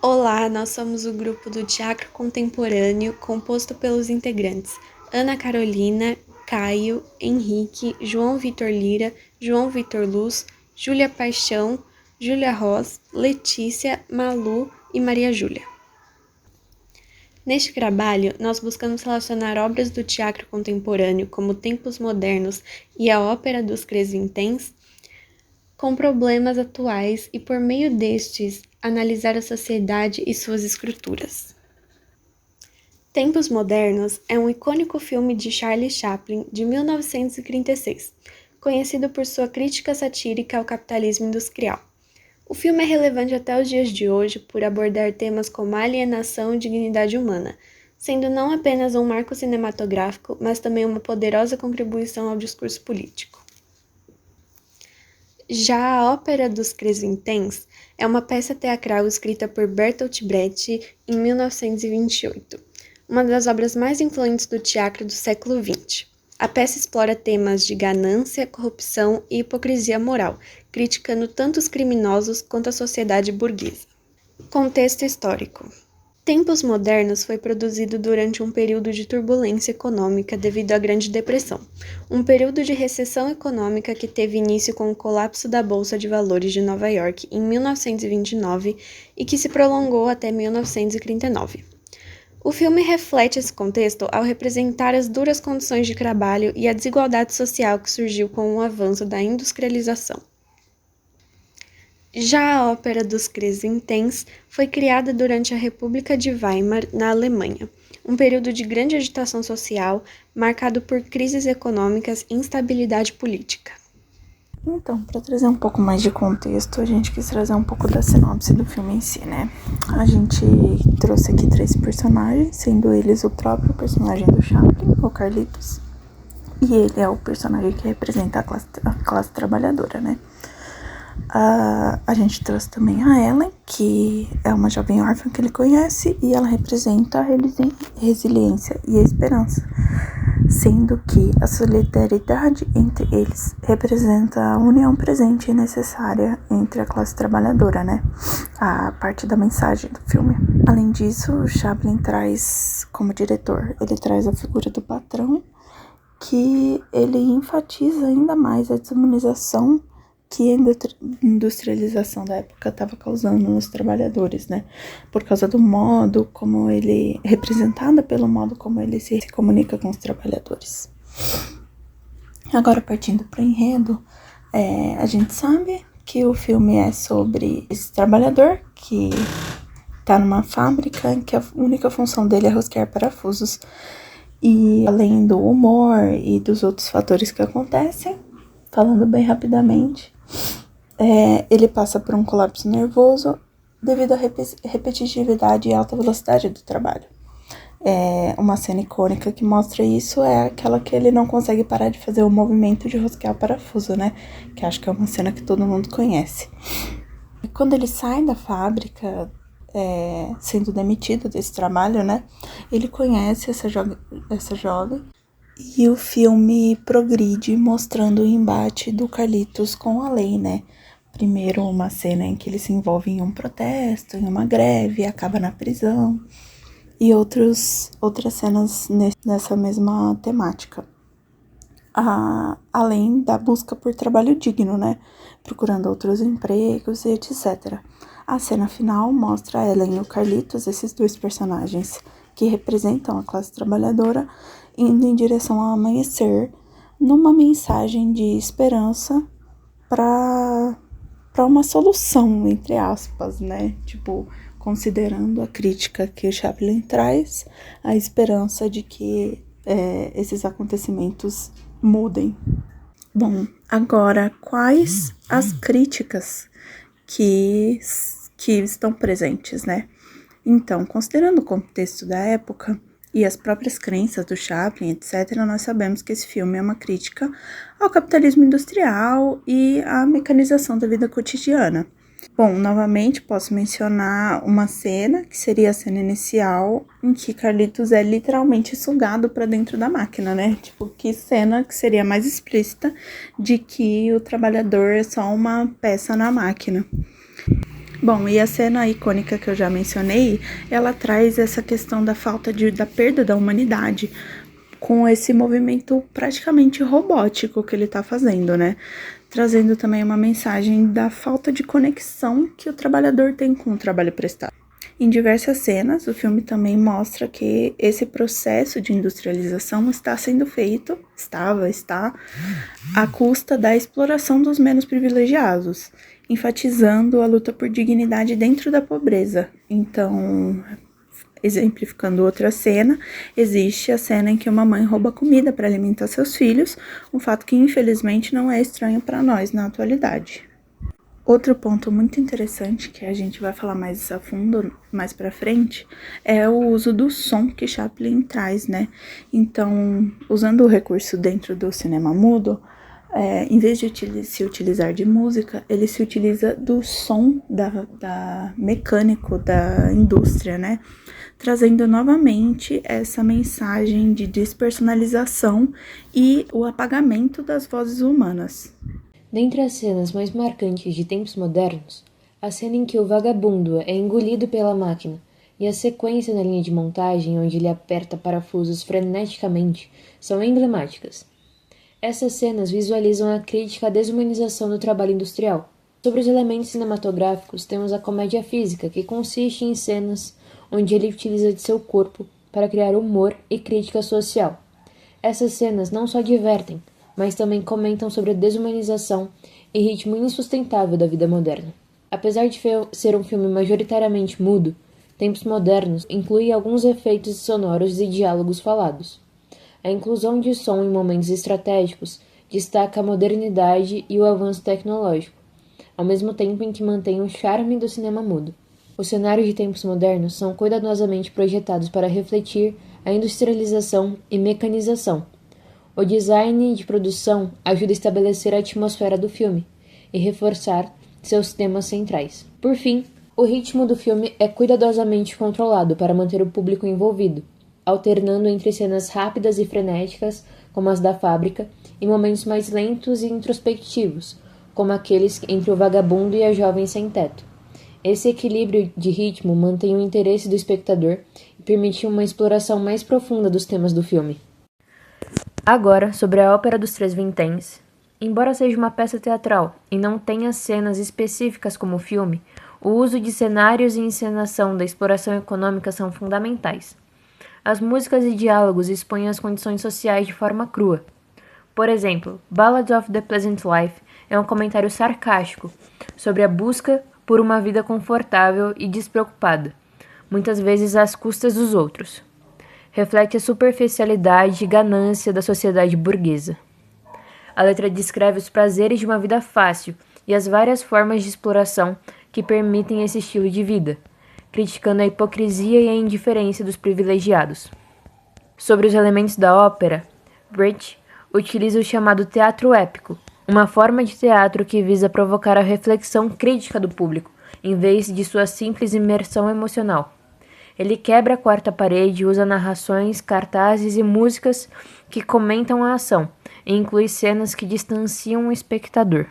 Olá, nós somos o grupo do Teatro Contemporâneo, composto pelos integrantes Ana Carolina, Caio, Henrique, João Vitor Lira, João Vitor Luz, Júlia Paixão, Júlia Ross, Letícia, Malu e Maria Júlia. Neste trabalho, nós buscamos relacionar obras do teatro contemporâneo, como Tempos Modernos e a Ópera dos Cresvintens, com problemas atuais e, por meio destes, analisar a sociedade e suas estruturas. Tempos Modernos é um icônico filme de Charlie Chaplin de 1936, conhecido por sua crítica satírica ao capitalismo industrial. O filme é relevante até os dias de hoje por abordar temas como alienação e dignidade humana, sendo não apenas um marco cinematográfico, mas também uma poderosa contribuição ao discurso político. Já a Ópera dos Cresvintens é uma peça teatral escrita por Bertolt Brecht em 1928, uma das obras mais influentes do teatro do século XX. A peça explora temas de ganância, corrupção e hipocrisia moral, criticando tanto os criminosos quanto a sociedade burguesa. Contexto histórico. Tempos Modernos foi produzido durante um período de turbulência econômica devido à Grande Depressão, um período de recessão econômica que teve início com o colapso da Bolsa de Valores de Nova York em 1929 e que se prolongou até 1939. O filme reflete esse contexto ao representar as duras condições de trabalho e a desigualdade social que surgiu com o avanço da industrialização. Já a Ópera dos Cresvintens foi criada durante a República de Weimar, na Alemanha, um período de grande agitação social, marcado por crises econômicas e instabilidade política. Então, para trazer um pouco mais de contexto, a gente quis trazer um pouco da sinopse do filme em si, né? A gente trouxe aqui 3 personagens, sendo eles o próprio personagem do Chaplin, o Carlitos, e ele é o personagem que representa a classe trabalhadora, né? A gente trouxe também a Ellen, que é uma jovem órfã que ele conhece, e ela representa a resiliência e a esperança, sendo que a solidariedade entre eles representa a união presente e necessária entre a classe trabalhadora, né? A parte da mensagem do filme. Além disso, o Chaplin traz, como diretor, ele traz a figura do patrão, que ele enfatiza ainda mais a desumanização que a industrialização da época estava causando nos trabalhadores, né? Por causa do modo como ele... representada pelo modo como ele se comunica com os trabalhadores. Agora, partindo para o enredo, a gente sabe que o filme é sobre esse trabalhador que está numa fábrica em que a única função dele é rosquear parafusos. E além do humor e dos outros fatores que acontecem, falando bem rapidamente, ele passa por um colapso nervoso devido à repetitividade e alta velocidade do trabalho. Uma cena icônica que mostra isso é aquela que ele não consegue parar de fazer o movimento de rosquear o parafuso, né? Que acho que é uma cena que todo mundo conhece. E quando ele sai da fábrica, sendo demitido desse trabalho, né? Ele conhece essa jovem. E o filme progride mostrando o embate do Carlitos com a lei, né? Primeiro uma cena em que ele se envolve em um protesto, em uma greve, acaba na prisão. E outras cenas nessa mesma temática. Além da busca por trabalho digno, né? Procurando outros empregos e etc. A cena final mostra a Ellen e o Carlitos, esses 2 personagens que representam a classe trabalhadora, indo em direção ao amanhecer, numa mensagem de esperança para uma solução, entre aspas, né? Tipo, considerando a crítica que o Chaplin traz, a esperança de que esses acontecimentos mudem. Bom, agora, quais as críticas que estão presentes, né? Então, considerando o contexto da época e as próprias crenças do Chaplin, etc., nós sabemos que esse filme é uma crítica ao capitalismo industrial e à mecanização da vida cotidiana. Bom, novamente posso mencionar uma cena, que seria a cena inicial, em que Carlitos é literalmente sugado para dentro da máquina, né? Tipo, que cena que seria mais explícita de que o trabalhador é só uma peça na máquina. Bom, e a cena icônica que eu já mencionei, ela traz essa questão da da perda da humanidade, com esse movimento praticamente robótico que ele tá fazendo, né? Trazendo também uma mensagem da falta de conexão que o trabalhador tem com o trabalho prestado. Em diversas cenas, o filme também mostra que esse processo de industrialização está sendo feito, está, à custa da exploração dos menos privilegiados, enfatizando a luta por dignidade dentro da pobreza. Então, exemplificando outra cena, existe a cena em que uma mãe rouba comida para alimentar seus filhos, um fato que infelizmente não é estranho para nós na atualidade. Outro ponto muito interessante, que a gente vai falar mais a fundo mais pra frente, é o uso do som que Chaplin traz, né? Então, usando o recurso dentro do cinema mudo, em vez de se utilizar de música, ele se utiliza do som da mecânico da indústria, né? Trazendo novamente essa mensagem de despersonalização e o apagamento das vozes humanas. Dentre as cenas mais marcantes de tempos modernos, a cena em que o vagabundo é engolido pela máquina e a sequência na linha de montagem onde ele aperta parafusos freneticamente são emblemáticas. Essas cenas visualizam a crítica à desumanização do trabalho industrial. Sobre os elementos cinematográficos, temos a comédia física, que consiste em cenas onde ele utiliza de seu corpo para criar humor e crítica social. Essas cenas não só divertem, mas também comentam sobre a desumanização e ritmo insustentável da vida moderna. Apesar de ser um filme majoritariamente mudo, Tempos Modernos inclui alguns efeitos sonoros e diálogos falados. A inclusão de som em momentos estratégicos destaca a modernidade e o avanço tecnológico, ao mesmo tempo em que mantém o charme do cinema mudo. Os cenários de Tempos Modernos são cuidadosamente projetados para refletir a industrialização e mecanização. O design de produção ajuda a estabelecer a atmosfera do filme e reforçar seus temas centrais. Por fim, o ritmo do filme é cuidadosamente controlado para manter o público envolvido, alternando entre cenas rápidas e frenéticas, como as da fábrica, e momentos mais lentos e introspectivos, como aqueles entre o vagabundo e a jovem sem teto. Esse equilíbrio de ritmo mantém o interesse do espectador e permite uma exploração mais profunda dos temas do filme. Agora, sobre a Ópera dos Três Vinténs. Embora seja uma peça teatral e não tenha cenas específicas como o filme, o uso de cenários e encenação da exploração econômica são fundamentais. As músicas e diálogos expõem as condições sociais de forma crua. Por exemplo, Ballad of the Pleasant Life é um comentário sarcástico sobre a busca por uma vida confortável e despreocupada, muitas vezes às custas dos outros. Reflete a superficialidade e ganância da sociedade burguesa. A letra descreve os prazeres de uma vida fácil e as várias formas de exploração que permitem esse estilo de vida, criticando a hipocrisia e a indiferença dos privilegiados. Sobre os elementos da ópera, Brecht utiliza o chamado teatro épico, uma forma de teatro que visa provocar a reflexão crítica do público, em vez de sua simples imersão emocional. Ele quebra a quarta parede e usa narrações, cartazes e músicas que comentam a ação, e inclui cenas que distanciam o espectador.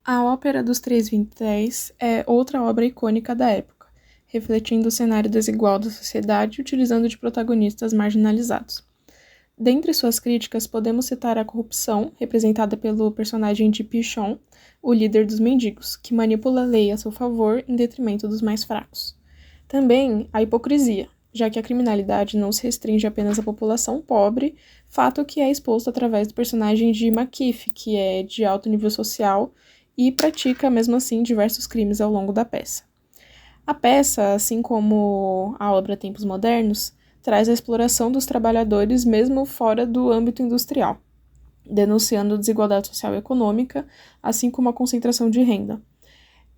A Ópera dos Três Vinténs é outra obra icônica da época, refletindo o cenário desigual da sociedade utilizando de protagonistas marginalizados. Dentre suas críticas, podemos citar a corrupção, representada pelo personagem de Pichon, o líder dos mendigos, que manipula a lei a seu favor em detrimento dos mais fracos. Também a hipocrisia, já que a criminalidade não se restringe apenas à população pobre, fato que é exposto através do personagem de Maquife, que é de alto nível social e pratica, mesmo assim, diversos crimes ao longo da peça. A peça, assim como a obra Tempos Modernos, traz a exploração dos trabalhadores mesmo fora do âmbito industrial, denunciando a desigualdade social e econômica, assim como a concentração de renda.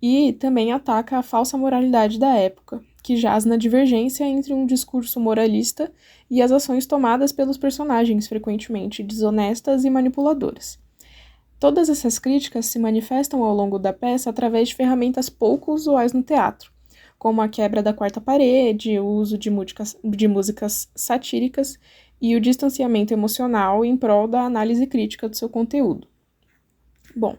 E também ataca a falsa moralidade da época, que jaz na divergência entre um discurso moralista e as ações tomadas pelos personagens, frequentemente desonestas e manipuladoras. Todas essas críticas se manifestam ao longo da peça através de ferramentas pouco usuais no teatro, como a quebra da quarta parede, o uso de músicas satíricas e o distanciamento emocional em prol da análise crítica do seu conteúdo. Bom,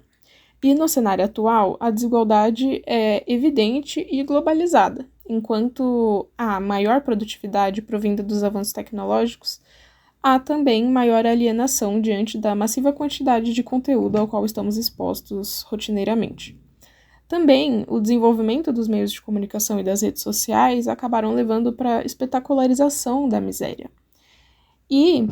E no cenário atual, a desigualdade é evidente e globalizada. Enquanto há maior produtividade provinda dos avanços tecnológicos, há também maior alienação diante da massiva quantidade de conteúdo ao qual estamos expostos rotineiramente. Também, o desenvolvimento dos meios de comunicação e das redes sociais acabaram levando para a espetacularização da miséria. E,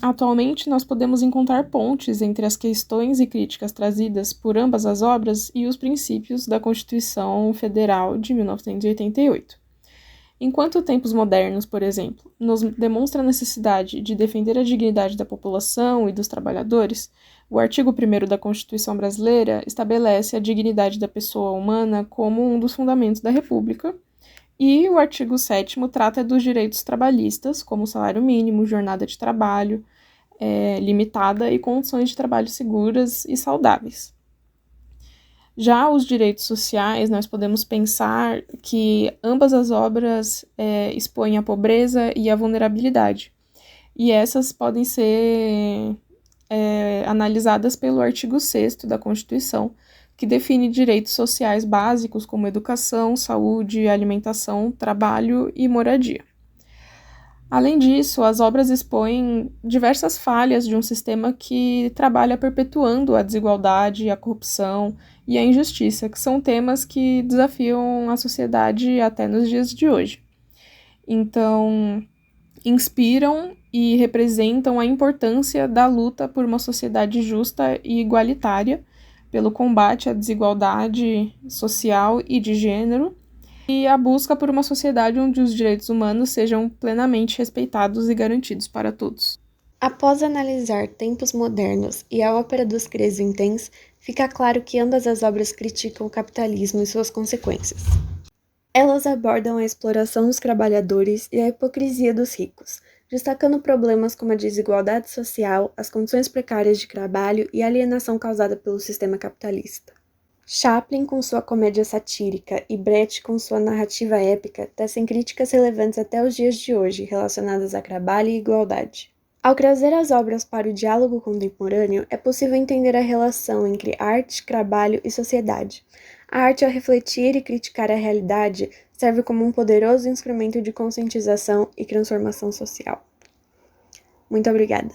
atualmente, nós podemos encontrar pontes entre as questões e críticas trazidas por ambas as obras e os princípios da Constituição Federal de 1988. Enquanto tempos modernos, por exemplo, nos demonstra a necessidade de defender a dignidade da população e dos trabalhadores, o artigo 1º da Constituição brasileira estabelece a dignidade da pessoa humana como um dos fundamentos da República, e o artigo 7º trata dos direitos trabalhistas, como salário mínimo, jornada de trabalho limitada e condições de trabalho seguras e saudáveis. Já os direitos sociais, nós podemos pensar que ambas as obras expõem a pobreza e a vulnerabilidade, e essas podem ser analisadas pelo artigo 6º da Constituição, que define direitos sociais básicos como educação, saúde, alimentação, trabalho e moradia. Além disso, as obras expõem diversas falhas de um sistema que trabalha perpetuando a desigualdade, a corrupção e a injustiça, que são temas que desafiam a sociedade até nos dias de hoje. Então, inspiram e representam a importância da luta por uma sociedade justa e igualitária, pelo combate à desigualdade social e de gênero, e a busca por uma sociedade onde os direitos humanos sejam plenamente respeitados e garantidos para todos. Após analisar Tempos Modernos e a Ópera dos Cres Vinténs, fica claro que ambas as obras criticam o capitalismo e suas consequências. Elas abordam a exploração dos trabalhadores e a hipocrisia dos ricos, destacando problemas como a desigualdade social, as condições precárias de trabalho e a alienação causada pelo sistema capitalista. Chaplin, com sua comédia satírica, e Brecht, com sua narrativa épica, tecem críticas relevantes até os dias de hoje, relacionadas a trabalho e igualdade. Ao trazer as obras para o diálogo contemporâneo, é possível entender a relação entre arte, trabalho e sociedade. A arte, ao refletir e criticar a realidade, serve como um poderoso instrumento de conscientização e transformação social. Muito obrigada.